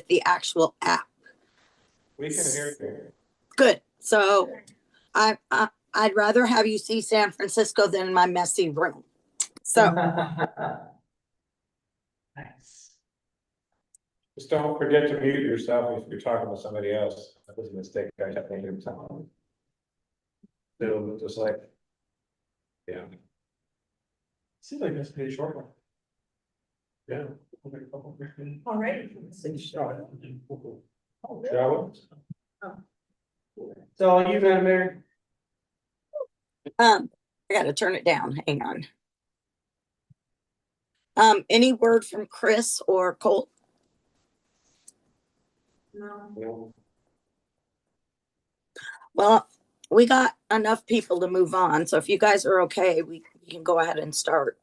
with the actual app. We can hear you. Good. So I'd rather have you see San Francisco than my messy room. So Nice. Just don't forget to mute yourself if you're talking to somebody else. That was a mistake I had made in time. It'll just like, yeah. Seems like that's a pretty short one. Yeah. All right. Shall we? So all you, Madam Mayor? I gotta turn it down. Hang on. Any word from Chris or Colt? No. Well, we got enough people to move on. So if you guys are okay, we can go ahead and start.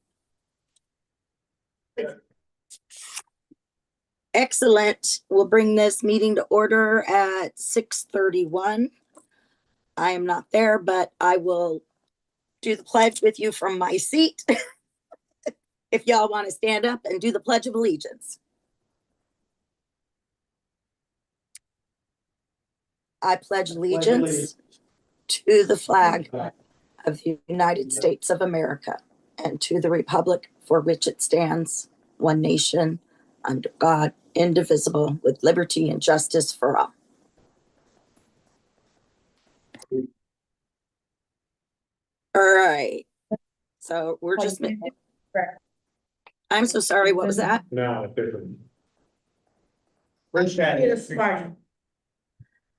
Excellent. We'll bring this meeting to order at 6:31. I am not there, but I will do the pledge with you from my seat. If y'all want to stand up and do the Pledge of Allegiance. I pledge allegiance to the flag of the United States of America and to the republic for which it stands, one nation, under God, indivisible, with liberty and justice for all. All right. So we're just. I'm so sorry. What was that? No, it's different.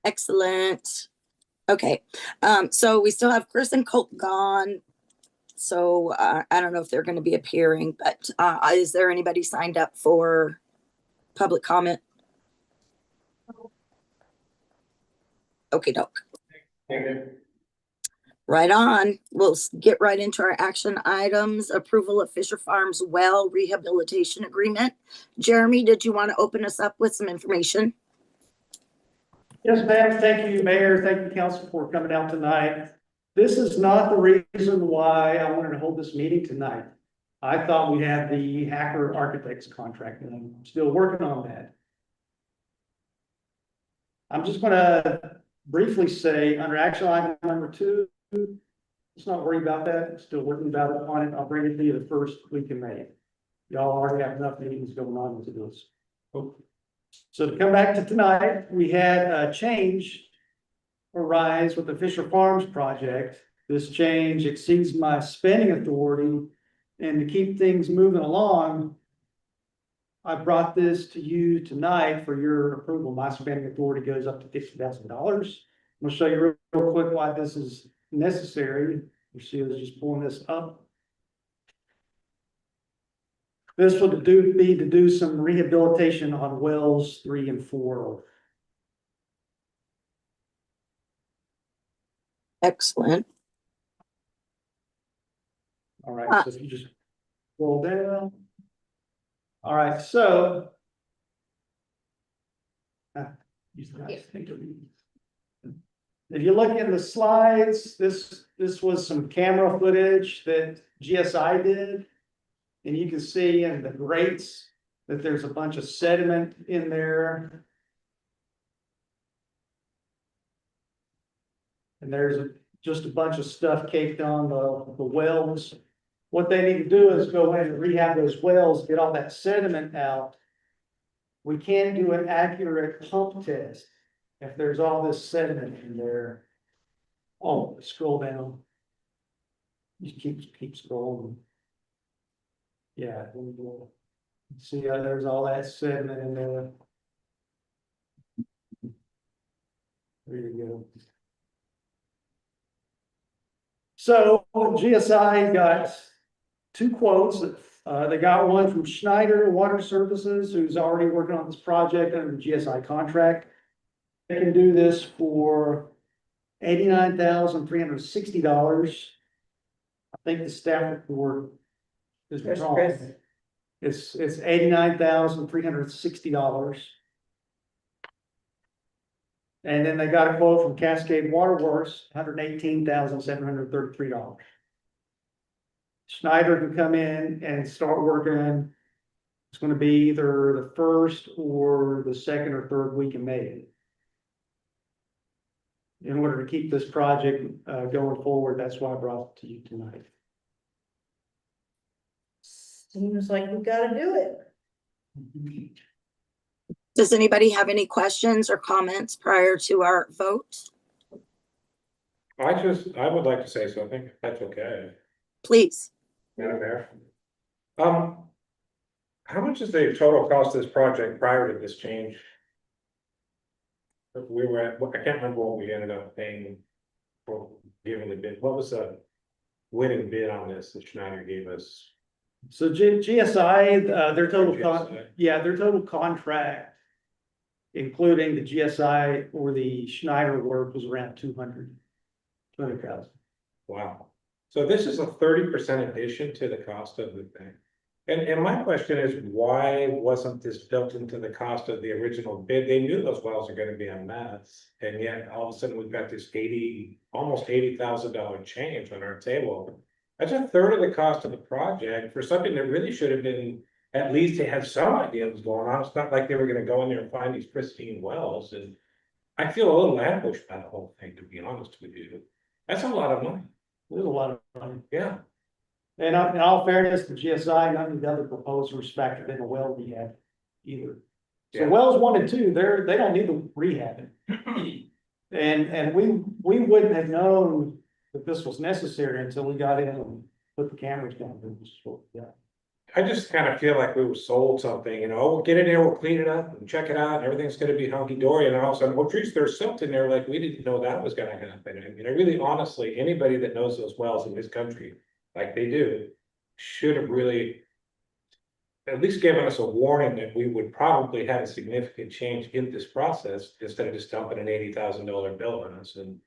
Excellent. Okay. So we still have Chris and Colt gone. So I don't know if they're going to be appearing, but is there anybody signed up for public comment? Okay, doke. Right on. We'll get right into our action items. Approval of Fisher Farms well rehabilitation agreement. Jeremy, did you want to open us up with some information? Yes, ma'am. Thank you, Mayor. Thank you, Council, for coming out tonight. This is not the reason why I wanted to hold this meeting tonight. I thought we'd have the Hacker Architects contract, and I'm still working on that. I'm just gonna briefly say, under action item number 2, let's not worry about that. I'm still working on it. I'll bring it to you the first week in May. Y'all already have enough meetings going on to do this. So to come back to tonight, we had a change arise with the Fisher Farms project. This change exceeds my spending authority, and to keep things moving along, I brought this to you tonight for your approval. My spending authority goes up to $50,000. I'm gonna show you real quick why this is necessary. You see, I was just pulling this up. This would be to do some rehabilitation on wells 3 and 4. Excellent. All right, so if you just roll down. All right, so. If you look in the slides, this was some camera footage that GSI did. And you can see in the grates that there's a bunch of sediment in there. And there's just a bunch of stuff caked on the wells. What they need to do is go in and rehab those wells, get all that sediment out. We can't do an accurate pump test if there's all this sediment in there. Oh, scroll down. Just keep scrolling. Yeah, see how there's all that sediment in there. There you go. So GSI got 2 quotes. They got one from Schneider Water Services, who's already working on this project under the GSI contract. They can do this for $89,360. I think the staff report is wrong. It's $89,360. And then they got a quote from Cascade Waterworks, $118,733. Schneider can come in and start working It's gonna be either the first or the second or third week in May. In order to keep this project going forward, that's why I brought it to you tonight. Seems like we gotta do it. Does anybody have any questions or comments prior to our vote? I would like to say something, if that's okay. Please. Madam Mayor. How much is the total cost of this project prior to this change? We were at, I can't remember what we ended up paying for giving the bid. What was the winning bid on this that Schneider gave us? So GSI, their total GSI. their total contract, including the GSI or the Schneider work, was around 200,000. Wow. So this is a 30% addition to the cost of the thing. And my question is, why wasn't this built into the cost of the original bid? They knew those wells are gonna be a mess, and yet all of a sudden we've got this almost $80,000 change on our table. That's a third of the cost of the project for something that really should have been, at least they had some idea what was going on. It's not like they were gonna go in there and find these pristine wells, and I feel a little ambushed by the whole thing, to be honest with you. That's a lot of money, There's a lot of money. yeah. And in all fairness, the GSI, none of the other proposers factored in a well rehab either. So Yeah. wells 1 and 2, they don't need the rehab. And we wouldn't have known that this was necessary until we got in and put the cameras down. Yeah. I just kind of feel like we were sold something, you know, we'll get in there, we'll clean it up and check it out, and everything's gonna be hunky dory, and all of a sudden, oh geez, there's silt in there, like, we didn't know that was gonna happen. I mean, I really honestly, anybody that knows those wells in this country, like they do, should have really at least given us a warning that we would probably have a significant change in this process, instead of just dumping an $80,000 bill on us. And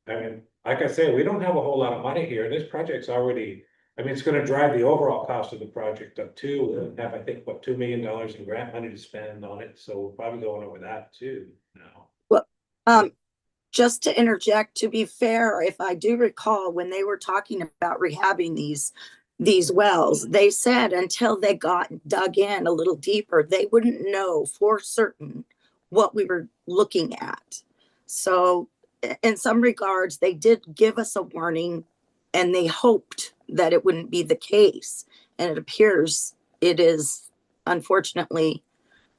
I mean, like I say, we don't have a whole lot of money here, and this project's already, I mean, it's gonna drive the overall cost of the project up too. We'll have, I think, what, $2 million in grant money to spend on it, so we're probably going over that too now. Just to interject, to be fair, if I do recall, when they were talking about rehabbing these wells, they said until they got dug in a little deeper, they wouldn't know for certain what we were looking at. So in some regards, they did give us a warning, and they hoped that it wouldn't be the case. And it appears it is unfortunately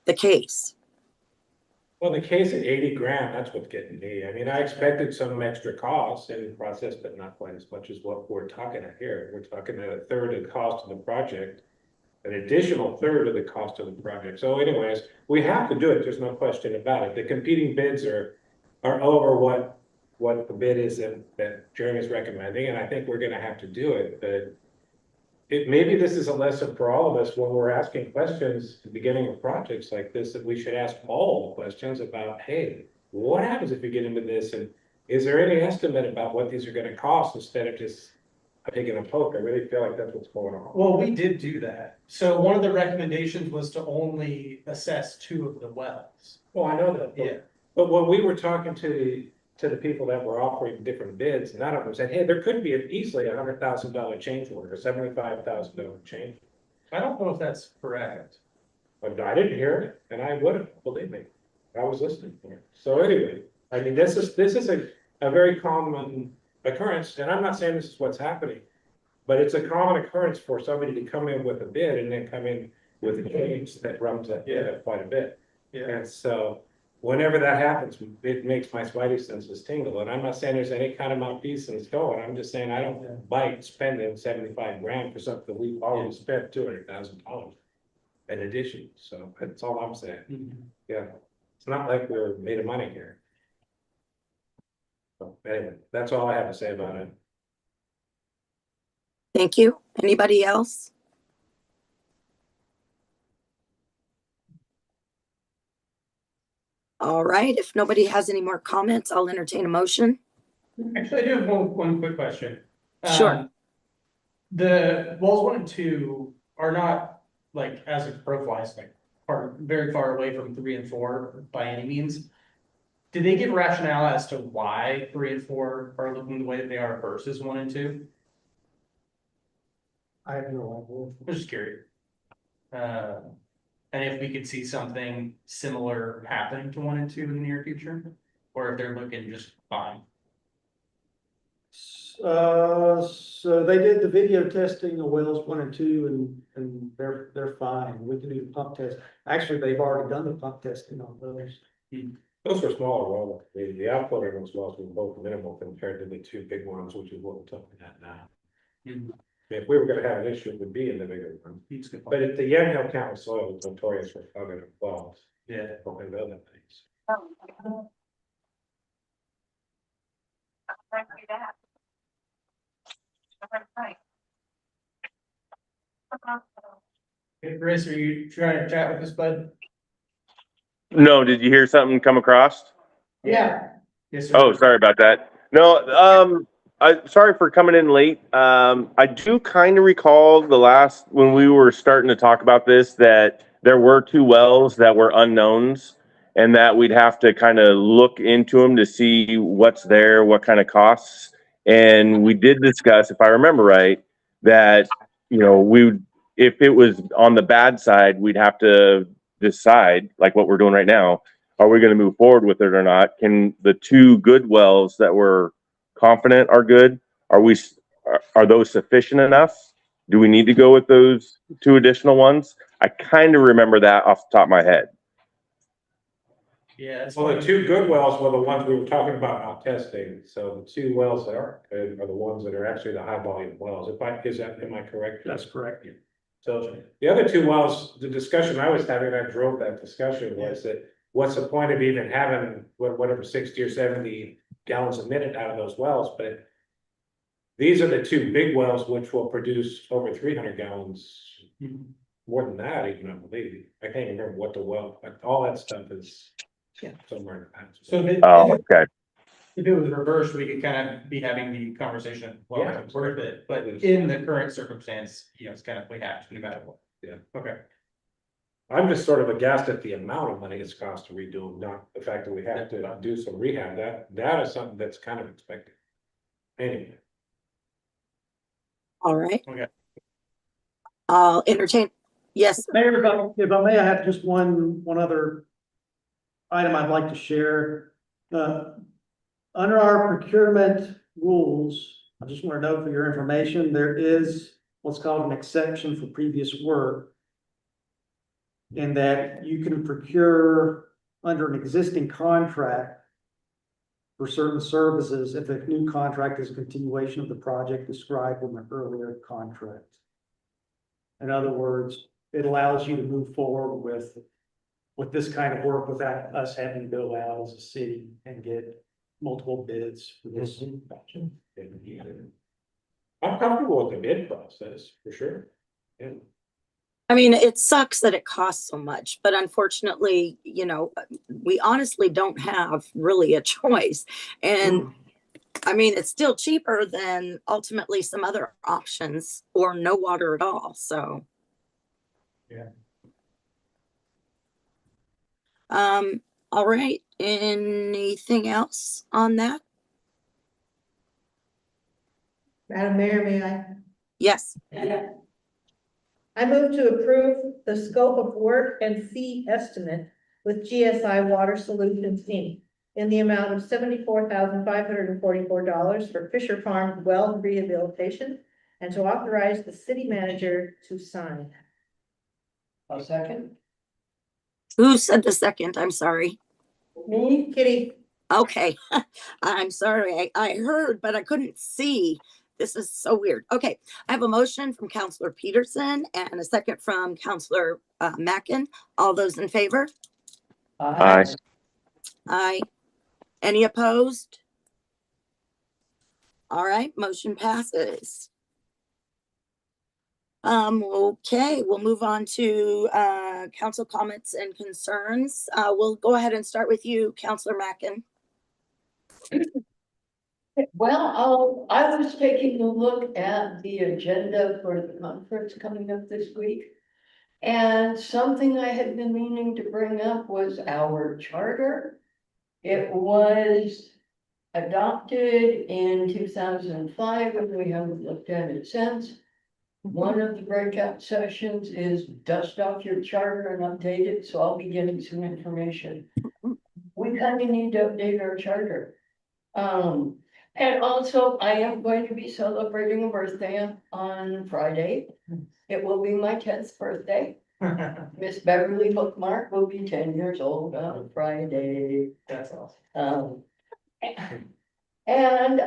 the case. Well, the case at 80 grand, that's what's getting me. I mean, I expected some extra costs in the process, but not quite as much as what we're talking at here. We're talking at a third of the cost of the project, an additional third of the cost of the project. So anyways, we have to do it. There's no question about it. The competing bids are over what the bid is that Jeremy's recommending, and I think we're gonna have to do it, but maybe this is a lesson for all of us when we're asking questions at the beginning of projects like this, that we should ask all the questions about, hey, what happens if you get into this? And is there any estimate about what these are gonna cost, instead of just taking a poke? I really feel like that's what's going on. Well, we did do that. So one of the recommendations was to only assess 2 of the wells. Well, I know that. Yeah. But when we were talking to the people that were offering different bids, none of them said, hey, there could be easily $100,000 change order, or $75,000 change. I don't know if that's correct. But I didn't hear it, and I would have, believe me, I was listening for it. So anyway, I mean, this is a very common occurrence, and I'm not saying this is what's happening, but it's a common occurrence for somebody to come in with a bid and then come in with a change that runs that bid up quite a bit. Yeah. And so whenever that happens, it makes my spidey senses tingle. And I'm not saying there's any kind of malfeasance going. I'm just saying I don't bite spending 75 grand for something we've already spent $200,000 in addition. So that's all I'm saying. Yeah, it's not like we're made of money here. So anyway, that's all I have to say about it. Thank you. Anybody else? All right, if nobody has any more comments, I'll entertain a motion. Actually, I do have one quick question. Sure. The wells 1 and 2 are not, like, as a crow flies, like, are very far away from 3 and 4 by any means. Did they give rationale as to why 3 and 4 are looking the way that they are versus 1 and 2? I have no idea. I'm just curious. And if we could see something similar happening to 1 and 2 in the near future, or if they're looking just fine. So they did the video testing of wells 1 and 2 and they're fine. We can do the pump test. Actually, they've already done the pump testing on those. Those were smaller wells. The output of those wells were both minimal compared to the 2 big ones, which is what we're talking about now. If we were gonna have an issue, it would be in the bigger one. But if the Yamhill County soil is notorious for plugging up wells. Yeah. And other things. Hey, Chris, are you trying to chat with us, bud? No, did you hear something come across? Yeah. Yes, sir. Oh, sorry about that. No, sorry for coming in late. I do kind of recall when we were starting to talk about this, that there were 2 wells that were unknowns and that we'd have to kind of look into them to see what's there, what kind of costs. And we did discuss, if I remember right, that, if it was on the bad side, we'd have to decide, like what we're doing right now. Are we going to move forward with it or not? Can the 2 good wells that we're confident are good, are those sufficient enough? Do we need to go with those 2 additional ones? I kind of remember that off the top of my head. Yeah. Well, the 2 good wells were the ones we were talking about not testing. So the 2 wells that are good are the ones that are actually the high volume wells. Am I correct? That's correct. So the other 2 wells, the discussion I was having, I drove that discussion, was that what's the point of even having whatever 60 or 70 gallons a minute out of those wells? But these are the 2 big wells which will produce over 300 gallons, more than that even, I believe. I can't even remember what the well, but all that stuff is somewhere in the past. So Oh, okay. if it was reversed, we could kind of be having the conversation, well, Yeah. it's worth it, but in the current circumstance, it's kind of, we have to, no matter what. Yeah. Okay. I'm just sort of aghast at the amount of money it's cost to redo them, not the fact that we have to do some rehab. That is something that's kind of expected. Anyway. All right. Okay. I'll entertain. Yes, Mayor, if I may, I have just one other item I'd like to share. Under our procurement rules, I just want to know for your information, there is what's called an exception for previous work. In that you can procure under an existing contract for certain services if a new contract is a continuation of the project described in the earlier contract. In other words, it allows you to move forward with this kind of work without us having to go out as a city and get multiple bids for this. I'm comfortable with the bid process, for sure. Yeah. I mean, it sucks that it costs so much, but unfortunately, we honestly don't have really a choice. And I mean, it's still cheaper than ultimately some other options or no water at all. So. Yeah. All right. Anything else on that? Madam Mayor, may I? Yes. I move to approve the scope of work and fee estimate with GSI Water Solutions, Inc. in the amount of $74,544 for Fisher Farm well rehabilitation and to authorize the city manager to sign. A second. Who said the second? I'm sorry. Me, Kitty. Okay. I'm sorry. I heard, but I couldn't see. This is so weird. Okay. I have a motion from Counselor Peterson and a second from Counselor Mackin. All those in favor? Aye. Aye. Any opposed? All right. Motion passes. Okay, we'll move on to council comments and concerns. We'll go ahead and start with you, Counselor Mackin. Well, I was taking a look at the agenda for the conference coming up this week. And something I had been meaning to bring up was our charter. It was adopted in 2005, and we haven't looked at it since. One of the breakout sessions is dust off your charter and update it, so I'll be getting some information. We kind of need to update our charter. And also I am going to be celebrating a birthday on Friday. It will be my 10th birthday. Miss Beverly Bookmark will be 10 years old on Friday. That's awesome. And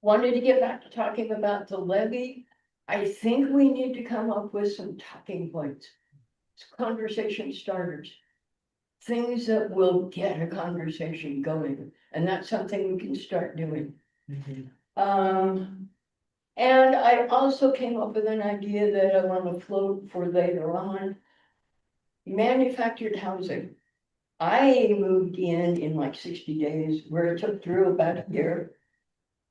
wanted to get back to talking about the levy. I think we need to come up with some talking points. Conversation starters. Things that will get a conversation going, and that's something we can start doing. And I also came up with an idea that I want to float for later on. Manufactured housing. I moved in like 60 days, where it took Drew about a year.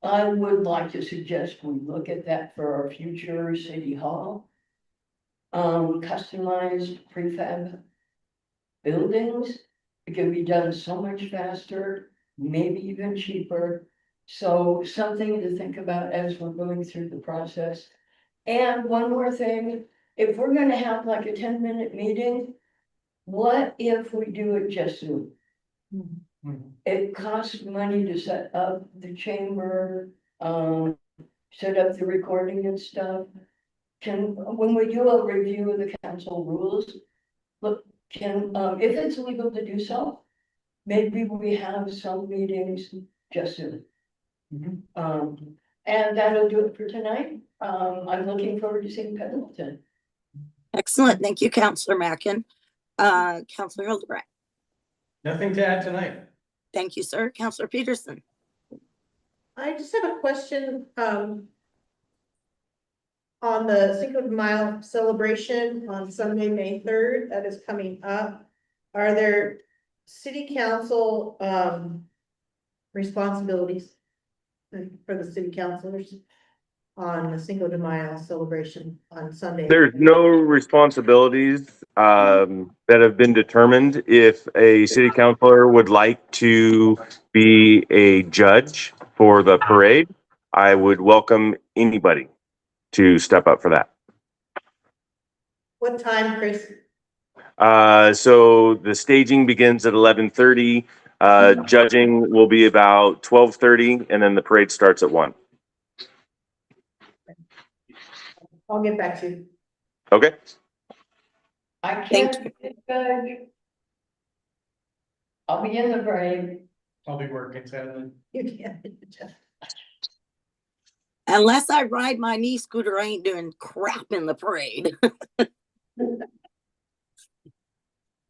I would like to suggest we look at that for our future city hall. Customized prefab buildings. It can be done so much faster, maybe even cheaper. So something to think about as we're going through the process. And one more thing, if we're gonna have like a 10-minute meeting, what if we do it just Zoom? It costs money to set up the chamber, set up the recording and stuff. When we do a review of the council rules, look, if it's legal to do so, maybe we have some meetings just Zoom. And that'll do it for tonight. I'm looking forward to seeing Pendleton. Excellent. Thank you, Counselor Mackin. Counselor Hildebrand. Nothing to add tonight. Thank you, sir. Counselor Peterson. I just have a question, on the Cinco de Mayo celebration on Sunday, May 3rd, that is coming up. Are there city council, responsibilities for the city councilors on the Cinco de Mayo celebration on Sunday? There's no responsibilities that have been determined. If a city councilor would like to be a judge for the parade, I would welcome anybody to step up for that. What time, Chris? So the staging begins at 11:30. Judging will be about 12:30, and then the parade starts at 1. I'll get back to you. Okay. I Thank can't be a judge. I'll be in the parade. I'll be working Saturday. You can't. Unless I ride my knee scooter, I ain't doing crap in the parade. You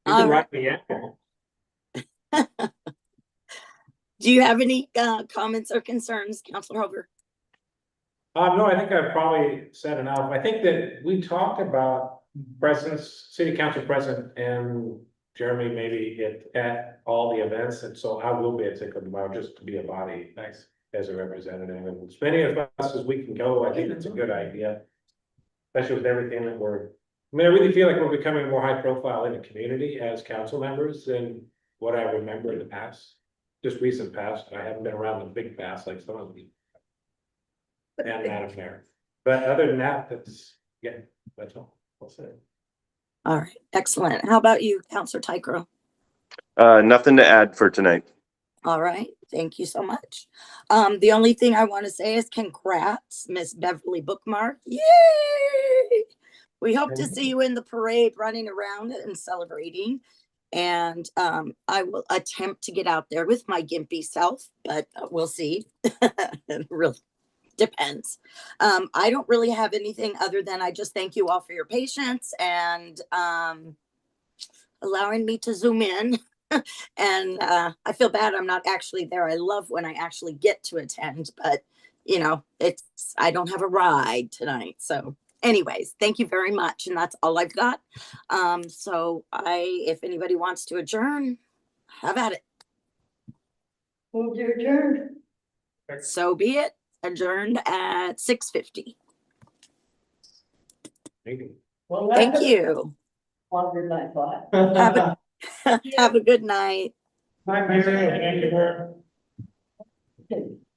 All can right. write the animal. Do you have any comments or concerns, Counselor Hover? No, I think I've probably said enough. I think that we talked about presence, city council present, and Jeremy maybe at all the events, and so I will be at Cinco de Mayo just to be a body. Nice. As a representative, and as many of us as we can go, I think it's a good idea. Especially with everything that I really feel like we're becoming more high profile in the community as council members than what I remember in the past. Just recent past, I haven't been around the big past like some of you. And Madam Mayor. But other than that, that's all I'll say. All right, excellent. How about you, Counselor Tycro? Nothing to add for tonight. All right, thank you so much. The only thing I want to say is congrats, Miss Beverly Bookmark. Yay! We hope to see you in the parade running around and celebrating. And I will attempt to get out there with my gimpy self, but we'll see. It really depends. I don't really have anything other than I just thank you all for your patience and allowing me to zoom in. And I feel bad I'm not actually there. I love when I actually get to attend, but you know, I don't have a ride tonight. So anyways, thank you very much. And that's all I've got. So if anybody wants to adjourn, have at it. Move to adjourn. So be it. Adjourned at 6:50. Maybe. Well, Thank you. Longer than I thought. Have a good night. Thank you.